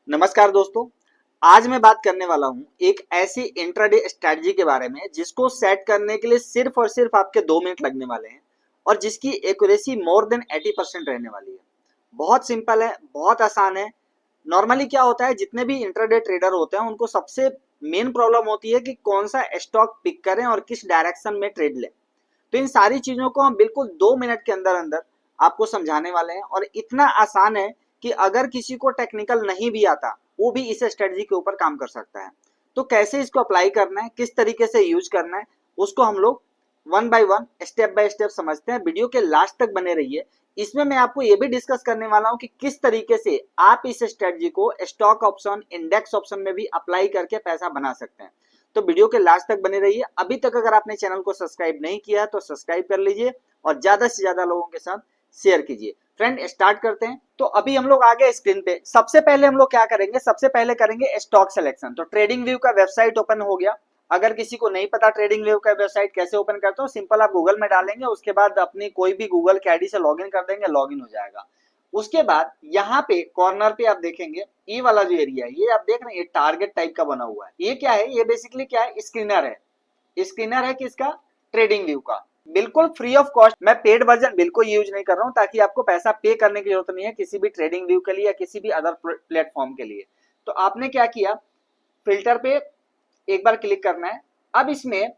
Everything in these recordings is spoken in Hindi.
नमस्कार दोस्तों। आज मैं बात करने वाला हूं एक ऐसी इंट्राडे स्ट्रैटेजी के बारे में जिसको सेट करने के लिए सिर्फ और सिर्फ आपके 2 मिनट लगने वाले हैं और जिसकी एक्यूरेसी मोर देन 80% रहने वाली है। बहुत सिंपल है, बहुत आसान है। नॉर्मली क्या होता है, जितने भी इंट्राडे ट्रेडर होते हैं उनको सबसे मेन प्रॉब्लम होती है कि कौन सा स्टॉक पिक करें और किस डायरेक्शन में ट्रेड लें। तो इन सारी चीजों को हम बिल्कुल 2 मिनट के अंदर अंदर आपको समझाने वाले हैं और इतना आसान है कि अगर किसी को टेक्निकल नहीं भी आता वो भी इस स्ट्रेटजी के ऊपर काम कर सकता है। तो कैसे इसको अप्लाई करना है, किस तरीके से यूज करना है, उसको हम लोग one by one step by step समझते हैं। वीडियो के लास्ट तक बने रहिए। इसमें मैं आपको ये भी डिस्कस करने वाला हूं कि किस तरीके से आप इस स्ट्रेटजी को स्टॉक ऑप्शन, इंडेक्स ऑप्शन में भी अप्लाई करके पैसा बना सकते हैं। तो वीडियो के लास्ट तक बने रहिए। अभी तक अगर आपने चैनल को सब्सक्राइब नहीं किया है तो सब्सक्राइब कर लीजिए और ज्यादा से ज्यादा लोगों के साथ शेयर कीजिए। फ्रेंड, स्टार्ट करते हैं। तो अभी हम लोग आ गए स्क्रीन पे। सबसे पहले हम लोग क्या करेंगे, सबसे पहले करेंगे स्टॉक सिलेक्शन। तो ट्रेडिंग व्यू का वेबसाइट ओपन हो गया। अगर किसी को नहीं पता ट्रेडिंग व्यू का वेबसाइट कैसे ओपन करते हो, सिंपल आप गूगल में डालेंगे, उसके बाद अपनी कोई भी गूगल की आईडी से लॉगिन कर देंगे, लॉगिन हो जाएगा। उसके बाद यहाँ पे कॉर्नर पे आप देखेंगे ये वाला जो एरिया है, ये आप देख रहे हैं, ये टारगेट टाइप का बना हुआ है। ये क्या है, ये बेसिकली क्या है, स्क्रीनर है। स्क्रीनर है किसका, ट्रेडिंग व्यू का। बिल्कुल फ्री ऑफ कॉस्ट। मैं पेड वर्जन बिल्कुल यूज नहीं कर रहा हूं ताकि आपको पैसा पे करने की जरूरत नहीं है किसी भी ट्रेडिंग व्यू के लिए या किसी भी अदर प्लेटफॉर्म के लिए। तो आपने क्या किया, फिल्टर पे एक बार क्लिक करना है। अब इसमें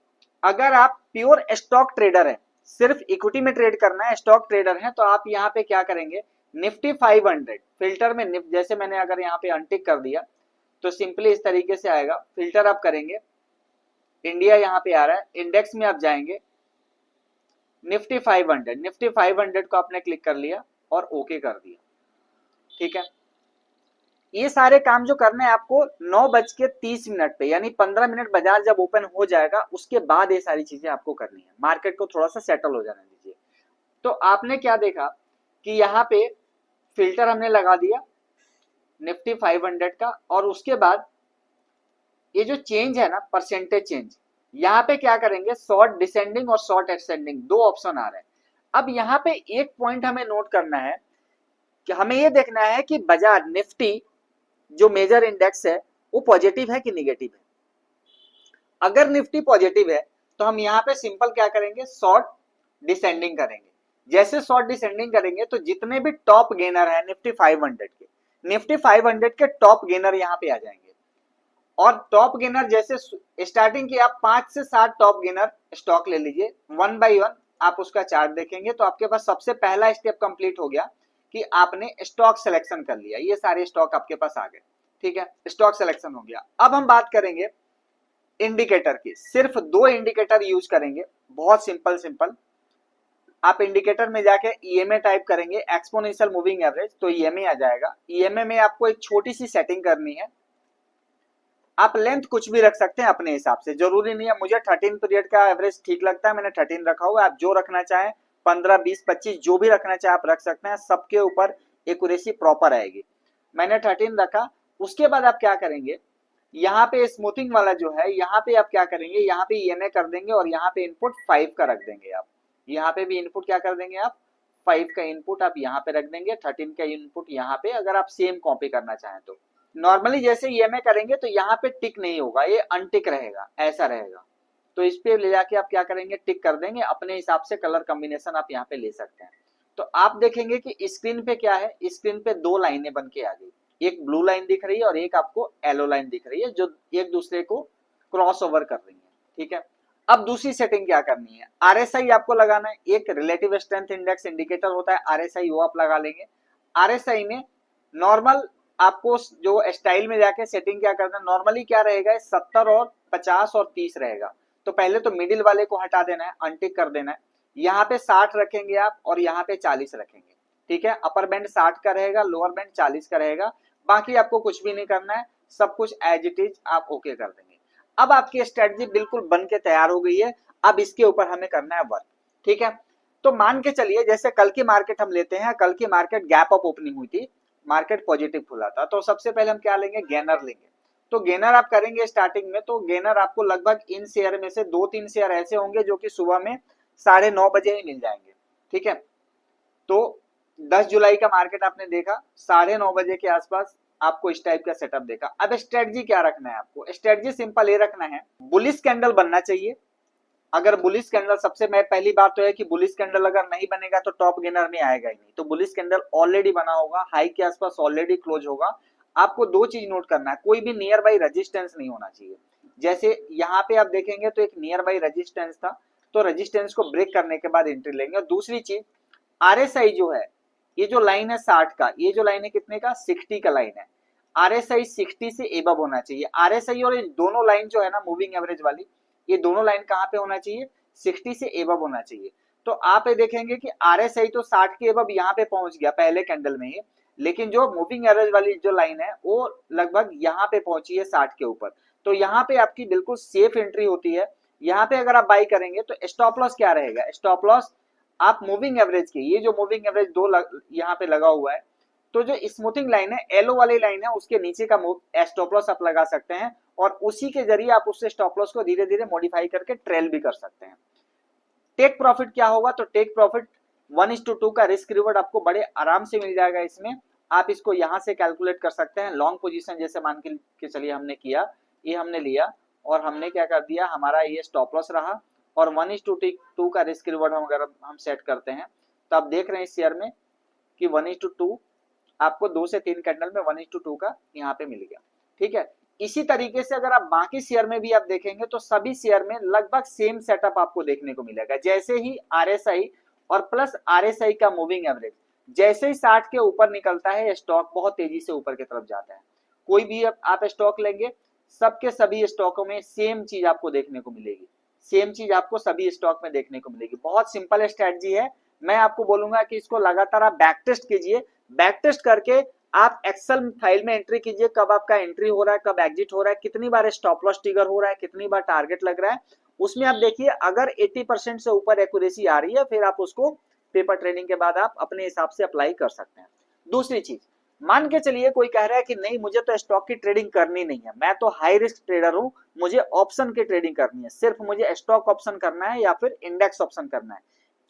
अगर आप प्योर स्टॉक ट्रेडर है, सिर्फ इक्विटी में ट्रेड करना है, स्टॉक ट्रेडर है, तो आप यहाँ पे क्या करेंगे, निफ्टी 500 फिल्टर में जैसे मैंने अगर यहाँ पे अनटिक कर दिया तो सिंपली इस तरीके से आएगा। फिल्टर आप करेंगे, इंडिया यहाँ पे आ रहा है, इंडेक्स में आप जाएंगे, निफ्टी 500 को आपने क्लिक कर लिया और ओके कर दिया। ठीक है, ये सारे काम जो करने हैं आपको 9:30 पे, यानी 15 मिनट बाजार जब ओपन हो जाएगा उसके बाद ये सारी चीजें आपको करनी है। मार्केट को थोड़ा सा सेटल हो जाने दीजिए। तो आपने क्या देखा कि यहाँ पे फिल्टर हमने लगा दिया निफ्टी 500 का, और उसके बाद ये जो चेंज है ना, परसेंटेज चेंज, यहाँ पे क्या करेंगे, शॉर्ट डिसेंडिंग और शॉर्ट एक्सटेंडिंग दो ऑप्शन आ रहे हैं। अब यहाँ पे एक पॉइंट हमें नोट करना है कि हमें ये देखना है कि बाजार निफ्टी जो मेजर इंडेक्स है वो पॉजिटिव है कि निगेटिव है। अगर निफ्टी पॉजिटिव है तो हम यहाँ पे सिंपल क्या करेंगे, शॉर्ट डिसेंडिंग करेंगे। जैसे शॉर्ट डिसेंडिंग करेंगे तो जितने भी टॉप गेनर है निफ्टी 500 के टॉप गेनर यहाँ पे आ जाएंगे। और टॉप गेनर जैसे स्टार्टिंग की आप 5 से 7 टॉप गेनर स्टॉक ले लीजिए, वन बाय वन आप उसका चार्ट देखेंगे तो आपके पास सबसे पहला स्टेप कंप्लीट हो गया कि आपने स्टॉक सिलेक्शन कर लिया। ये सारे स्टॉक आपके पास आ गए। ठीक है, स्टॉक सिलेक्शन हो गया। अब हम बात करेंगे इंडिकेटर की। सिर्फ 2 इंडिकेटर यूज करेंगे, बहुत सिंपल। आप इंडिकेटर में जाके ईएमए टाइप करेंगे, एक्सपोनेंशियल मूविंग एवरेज, तो ईएमए आ जाएगा। ईएमए में आपको एक छोटी सी सेटिंग करनी है। आप लेंथ कुछ भी रख सकते हैं अपने हिसाब से, जरूरी नहीं है। मुझे 13 पीरियड का एवरेज ठीक लगता है, मैंने 13 रखा हुआ है। आप जो रखना चाहें 15, 20, 25 जो भी रखना चाहे आप रख सकते हैं। सबके ऊपर एक्यूरेसी प्रॉपर आएगी। मैंने 13 रखा। उसके बाद आप क्या करेंगे, यहाँ पे स्मूथिंग वाला जो है, यहाँ पे आप क्या करेंगे, यहाँ पे ईएमए कर देंगे और यहाँ पे इनपुट 5 का रख देंगे। आप यहाँ पे भी इनपुट क्या कर देंगे, आप 5 का इनपुट आप यहाँ पे रख देंगे, 13 का इनपुट यहाँ पे, अगर आप सेम कॉपी करना चाहें तो। नॉर्मली जैसे ईएमए करेंगे तो यहाँ पे टिक नहीं होगा, ये अनटिक रहेगा, ऐसा रहेगा। तो इस पे ले जाके आप क्या करेंगे, टिक कर देंगे। अपने हिसाब से कलर कॉम्बिनेशन आप यहाँ पे ले सकते हैं। तो आप देखेंगे कि स्क्रीन पे क्या है, स्क्रीन पे 2 लाइनें बन के आ गई। एक ब्लू लाइन दिख रही है और एक आपको येलो लाइन दिख रही है जो एक दूसरे को क्रॉस ओवर कर रही है। ठीक है, अब दूसरी सेटिंग क्या करनी है, आरएसआई आपको लगाना है। एक रिलेटिव स्ट्रेंथ इंडेक्स इंडिकेटर होता है आरएसआई, वो आप लगा लेंगे। आरएसआई में नॉर्मल आपको जो स्टाइल में जाके सेटिंग क्या करना है, नॉर्मली क्या रहेगा, 70 और 50 और 30 रहेगा। तो पहले तो मिडिल वाले को हटा देना है, अनटिक कर देना है। यहाँ पे 60 रखेंगे आप और यहाँ पे 40 रखेंगे। ठीक है, अपर बैंड 60 का रहेगा, लोअर बैंड 40 का रहेगा। बाकी आपको कुछ भी नहीं करना है, सब कुछ एज इट इज आप ओके कर देंगे। अब आपकी स्ट्रेटजी बिल्कुल बन के तैयार हो गई है। अब इसके ऊपर हमें करना है वर्क। ठीक है, तो मान के चलिए जैसे कल की मार्केट हम लेते हैं, कल की मार्केट गैप अप ओपनिंग हुई थी, मार्केट पॉजिटिव खुला था। तो सबसे पहले हम क्या लेंगे, गेनर लेंगे। तो गेनर आप करेंगे स्टार्टिंग में, तो गेनर आपको लगभग इन शेयर में से 2-3 शेयर ऐसे होंगे जो कि सुबह में 9:30 बजे ही मिल जाएंगे। ठीक है, तो 10 जुलाई का मार्केट आपने देखा, 9:30 बजे के आसपास आपको इस टाइप का सेटअप देखा। अब स्ट्रेटजी क्या रखना है आपको, स्ट्रेटजी सिंपल ये रखना है, बुलिश कैंडल बनना चाहिए। अगर बुलिश कैंडल, सबसे मैं पहली बात तो है कि बुलिश कैंडल अगर नहीं बनेगा तो टॉप गेनर में आएगा ही नहीं। तो बुलिश कैंडल ऑलरेडी बना होगा, हाई के आसपास ऑलरेडी क्लोज होगा। आपको दो चीज नोट करना है, कोई भी नियर बाई रेजिस्टेंस नहीं होना चाहिए। जैसे यहाँ पे आप देखेंगे तो एक नियर बाई रेजिस्टेंस था, तो रेजिस्टेंस को ब्रेक करने के बाद एंट्री लेंगे। और दूसरी चीज, आरएसआई जो है, ये जो लाइन है 60 का, ये जो लाइन है कितने का, 60 का लाइन है। आरएसआई 60 से एबव होना चाहिए। आरएसआई और ये दोनों लाइन जो है ना मूविंग एवरेज वाली, ये दोनों लाइन कहाँ पे होना चाहिए, 60 से एबव होना चाहिए। तो आप ये देखेंगे कि आरएसआई तो 60 के एबव यहाँ पे पहुंच गया पहले कैंडल में ही, लेकिन जो मूविंग एवरेज वाली जो लाइन है वो लगभग यहाँ पे पहुंची है 60 के ऊपर। तो यहाँ पे आपकी बिल्कुल सेफ एंट्री होती है। यहाँ पे अगर आप बाई करेंगे तो स्टॉप लॉस क्या रहेगा, स्टॉप लॉस आप मूविंग एवरेज की, ये जो मूविंग एवरेज यहाँ पे लगा हुआ है, तो जो स्मूथिंग लाइन है, येलो वाली लाइन है, उसके नीचे का स्टॉप लॉस आप लगा सकते हैं और उसी के जरिए आप उससे स्टॉप लॉस को धीरे धीरे मॉडिफाई करके ट्रेल भी कर सकते हैं। टेक प्रॉफिट क्या होगा, तो टेक प्रॉफिट 1:2 का रिस्क रिवॉर्ड आपको बड़े आराम से मिल जाएगा इसमें। आप इसको यहां से कैलकुलेट कर सकते हैं। लॉन्ग पोजीशन जैसे मान के चलिए हमने किया, ये हमने लिया और हमने क्या कर दिया, हमारा ये स्टॉप लॉस रहा और 1:2 का रिस्क रिवॉर्ड अगर हम सेट करते हैं तो आप देख रहे हैं इस शेयर में कि 1:2 आपको 2 से 3 कैंडल में 1:2 का यहाँ पे मिल गया। ठीक है, इसी तरीके से अगर आप बाकी शेयर में भी आप देखेंगे तो सभी शेयर में लगभग सेम सेटअप आपको देखने को मिलेगा। जैसे ही आरएसआई और प्लस आरएसआई का मूविंग एवरेज जैसे ही 60 के ऊपर निकलता है, स्टॉक बहुत तेजी से ऊपर की तरफ जाता है। कोई भी आप स्टॉक लेंगे, सबके सभी स्टॉकों में सेम चीज आपको देखने को मिलेगी, सेम चीज आपको सभी स्टॉक में देखने को मिलेगी। बहुत सिंपल स्ट्रेटजी है। मैं आपको बोलूंगा कि इसको लगातार आप बैक टेस्ट कीजिए, बैक टेस्ट करके आप एक्सेल फाइल में एंट्री कीजिए, कब आपका एंट्री हो रहा है, कब एग्जिट हो रहा है, कितनी बार स्टॉप लॉस ट्रिगर हो रहा है, कितनी बार टारगेट लग रहा है। उसमें आप देखिए अगर 80% से ऊपर एक्यूरेसी आ रही है, फिर आप उसको पेपर ट्रेडिंग के बाद आप अपने हिसाब से अप्लाई कर सकते हैं। दूसरी चीज, मान के चलिए कोई कह रहा है कि नहीं मुझे तो स्टॉक की ट्रेडिंग करनी नहीं है, मैं तो हाई रिस्क ट्रेडर हूं, मुझे ऑप्शन की ट्रेडिंग करनी है, सिर्फ मुझे स्टॉक ऑप्शन करना है या फिर इंडेक्स ऑप्शन करना है।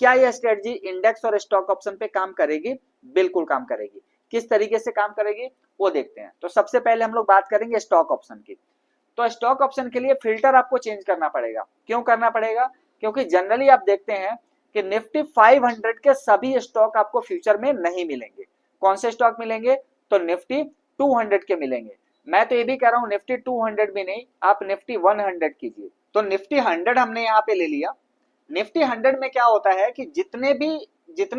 क्या यह स्ट्रेटजी इंडेक्स और स्टॉक ऑप्शन पे काम करेगी? बिल्कुल काम करेगी। किस तरीके से काम करेगी वो देखते हैं। तो सबसे पहले हम लोग बात करेंगे स्टॉक ऑप्शन की। तो स्टॉक ऑप्शन के लिए फिल्टर आपको चेंज करना पड़ेगा। क्यों करना पड़ेगा? क्योंकि जनरली आप देखते हैं कि निफ्टी 500 के सभी स्टॉक आपको फ्यूचर में नहीं मिलेंगे। कौन से स्टॉक मिलेंगे? तो निफ्टी 200 के मिलेंगे। मैं तो ये भी कह रहा हूं निफ्टी 200 भी नहीं, आप निफ्टी 100 कीजिए। तो निफ्टी 100 हमने यहाँ पे ले लिया। निफ्टी 100 में क्या होता है कि जितने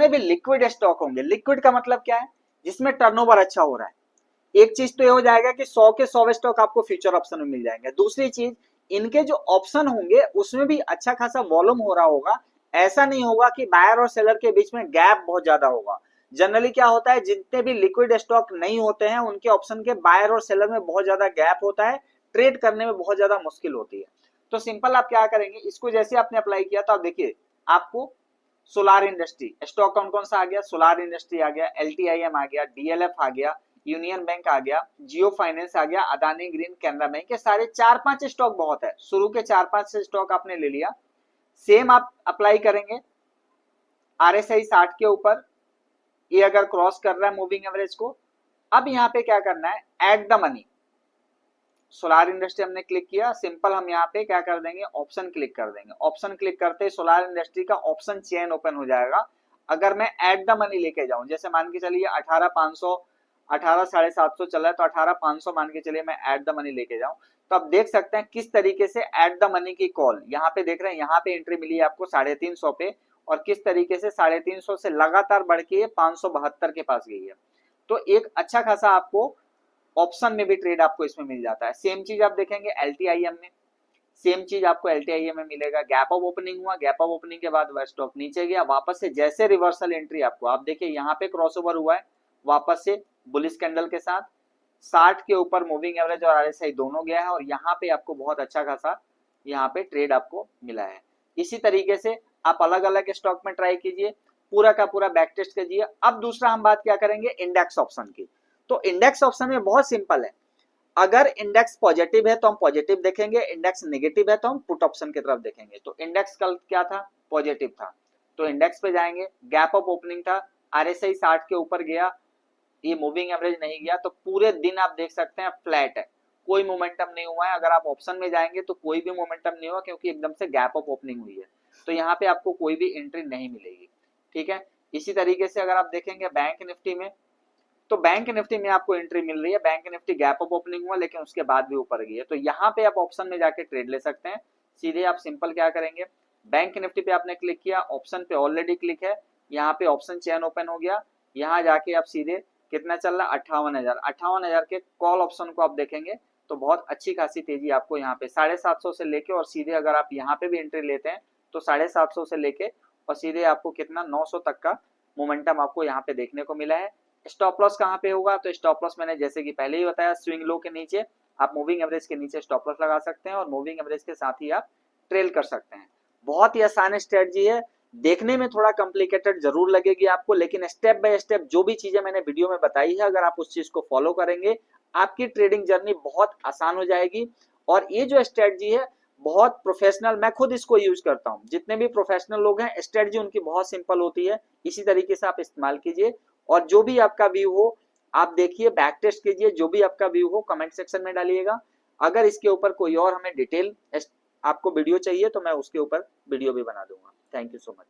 भी लिक्विड स्टॉक होंगे, लिक्विड का मतलब क्या है? जिसमें टर्नओवर अच्छा हो रहा है। एक चीज तो ये हो जाएगा कि 100 के 100 स्टॉक आपको फ्यूचर ऑप्शन में मिल जाएंगे। दूसरी चीज, इनके जो ऑप्शन होंगे उसमें भी अच्छा खासा वॉल्यूम हो रहा होगा। ऐसा नहीं होगा कि बायर और सेलर के बीच में गैप बहुत ज्यादा होगा। जनरली क्या होता है, जितने भी लिक्विड स्टॉक नहीं होते हैं उनके ऑप्शन के बायर और सेलर में बहुत ज्यादा गैप होता है, ट्रेड करने में बहुत ज्यादा मुश्किल होती है। तो सिंपल आप क्या करेंगे, इसको जैसे आपने अप्लाई किया तो आप देखिए आपको सोलार इंडस्ट्री स्टॉक कौन कौन सा आ गया, सोलार इंडस्ट्री आ गया, एलटीआईएम आ गया, डीएलएफ आ गया, यूनियन बैंक आ गया, जियो फाइनेंस आ गया, अदानी ग्रीन, कैनरा बैंक, के सारे 4-5 स्टॉक बहुत है। शुरू के 4-5 स्टॉक आपने ले लिया। सेम आप अप्लाई करेंगे आरएसआई 60 के ऊपर, ये अगर क्रॉस कर रहा है मूविंग एवरेज को। अब यहाँ पे क्या करना है, add the money. Solar industry हमने क्लिक किया, सिंपल हम यहाँ पे क्या कर देंगे, ऑप्शन क्लिक कर देंगे। ऑप्शन क्लिक करते ही सोलार इंडस्ट्री का ऑप्शन चेन ओपन हो जाएगा। अगर मैं एड द मनी लेके जाऊं, जैसे मान के चलिए 18,500 18,750 चल रहा है, तो 18,500 मान के चलिए मैं एड द मनी लेके जाऊं, तो आप देख सकते हैं किस तरीके से एड द मनी की कॉल यहाँ पे देख रहे हैं। यहाँ पे एंट्री मिली है आपको 350 पे, और किस तरीके से 350 से लगातार बढ़ के 572 के पास गई है। तो एक अच्छा खासा आपको ऑप्शन में भी ट्रेड आपको इसमें मिल जाता है। सेम चीज आप देखेंगे एलटीआईएम में, सेम चीज आपको एलटीआईएम में मिलेगा। गैप अप ओपनिंग हुआ, गैप अप ओपनिंग के बाद वह स्टॉक नीचे गया, वापस से जैसे रिवर्सल एंट्री आपको, आप देखिए यहाँ पे क्रॉसओवर हुआ है वापस से बुलिश कैंडल के साथ, 60 के ऊपर मूविंग एवरेज और आरएसआई दोनों गया है, और यहाँ पे आपको बहुत अच्छा खासा यहाँ पे ट्रेड आपको मिला है। इसी तरीके से आप अलग अलग स्टॉक में ट्राई कीजिए, पूरा का पूरा बैक टेस्ट कीजिए। अब दूसरा हम बात क्या करेंगे, इंडेक्स ऑप्शन की। तो इंडेक्स ऑप्शन में बहुत सिंपल है, अगर इंडेक्स पॉजिटिव है तो हम पॉजिटिव देखेंगे, इंडेक्स नेगेटिव है तो हम पुट ऑप्शन की तरफ देखेंगे। तो इंडेक्स कल क्या था, पॉजिटिव था, तो इंडेक्स पे जाएंगे। गैप अप ओपनिंग था, आरएसआई 60 के ऊपर गया, ये मूविंग एवरेज नहीं गया तो पूरे दिन आप देख सकते हैं फ्लैट है, कोई मोमेंटम नहीं हुआ है। अगर आप ऑप्शन में जाएंगे तो कोई भी मोमेंटम नहीं हुआ क्योंकि एकदम से गैप अप ओपनिंग हुई है, तो यहाँ पे आपको कोई भी एंट्री नहीं मिलेगी। ठीक है, इसी तरीके से अगर आप देखेंगे बैंक निफ्टी में, तो बैंक निफ्टी में आपको एंट्री मिल रही है, bank Nifty gap up opening हुआ लेकिन उसके बाद भी ऊपर गई है, तो यहाँ पे आप ऑप्शन में जाके ट्रेड ले सकते हैं। सीधे आप सिंपल क्या करेंगे, बैंक निफ्टी पे आपने क्लिक किया, ऑप्शन पे ऑलरेडी क्लिक है, यहाँ पे ऑप्शन चेन ओपन हो गया, यहाँ जाके आप सीधे कितना चल रहा है 58,000, 58,000 के कॉल ऑप्शन को आप देखेंगे तो बहुत अच्छी खासी तेजी आपको यहाँ पे 750 से लेके, और सीधे अगर आप यहाँ पे भी एंट्री लेते हैं तो 750 से लेके और सीधे आपको कितना 900 तक का मोमेंटम आपको यहाँ पे देखने को मिला है। स्टॉप लॉस कहाँ पे होगा, तो स्टॉप लॉस मैंने जैसे कि पहले ही बताया, स्विंग लो के नीचे आप मूविंग एवरेज के नीचे स्टॉप लॉस लगा सकते हैं और मूविंग एवरेज के साथ ही आप ट्रेल कर सकते हैं। बहुत ही आसान स्ट्रेटजी है, देखने में थोड़ा कॉम्प्लिकेटेड जरूर लगेगी आपको, लेकिन स्टेप बाय स्टेप जो भी चीजें मैंने वीडियो में बताई है अगर आप उस चीज को फॉलो करेंगे आपकी ट्रेडिंग जर्नी बहुत आसान हो जाएगी। और ये जो स्ट्रेटजी है बहुत प्रोफेशनल, मैं खुद इसको यूज करता हूँ, जितने भी प्रोफेशनल लोग हैं स्ट्रेटजी उनकी बहुत सिंपल होती है, इसी तरीके से आप इस्तेमाल कीजिए। और जो भी आपका व्यू हो आप देखिए, बैक टेस्ट कीजिए, जो भी आपका व्यू हो कमेंट सेक्शन में डालिएगा। अगर इसके ऊपर कोई और हमें डिटेल आपको वीडियो चाहिए तो मैं उसके ऊपर वीडियो भी बना दूंगा। Thank you so much.